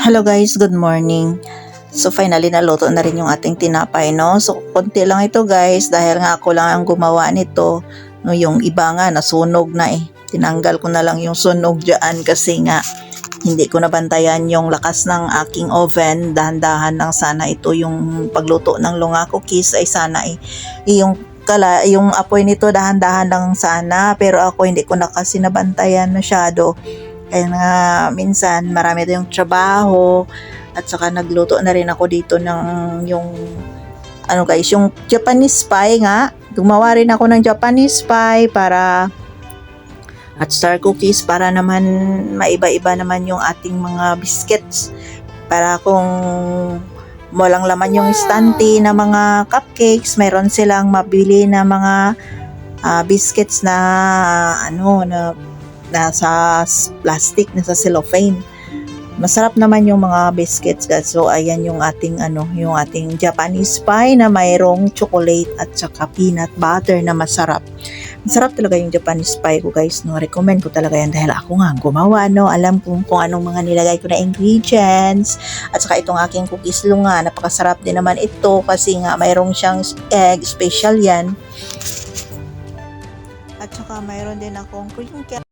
Hello guys, good morning. So finally naluto na rin yung ating tinapay, no? So konti lang ito guys dahil nga ako lang ang gumawa nito. No, yung iba nga nasunog na eh. Tinanggal ko na lang yung sunog diyan kasi nga hindi ko nabantayan yung lakas ng aking oven. Dahan-dahan lang sana ito yung pagluto ng lunga cookies ay sana yung apoy nito dahan-dahan lang sana, pero ako hindi ko na kasi nabantayan masyado. Kaya nga minsan marami tayong trabaho at saka nagluto na rin ako dito ng yung yung Japanese pie nga. Gumawa rin ako ng Japanese pie para at star cookies para naman maiba-iba naman yung ating mga biscuits. Para kung walang laman yung stante na mga cupcakes, meron silang mabili na mga biscuits na nasa plastic, nasa cellophane. Masarap naman yung mga biscuits guys. So ayan yung ating yung ating Japanese pie na mayroong chocolate at saka peanut butter na masarap. Masarap talaga yung Japanese pie ko guys, no. Recommend ko talaga yan dahil ako nga gumawa, no. Alam kung anong mga nilagay ko na ingredients. At saka itong aking cookies lunga, napakasarap din naman ito kasi nga mayroong siyang egg, special yan. At saka mayroon din akong crinkle.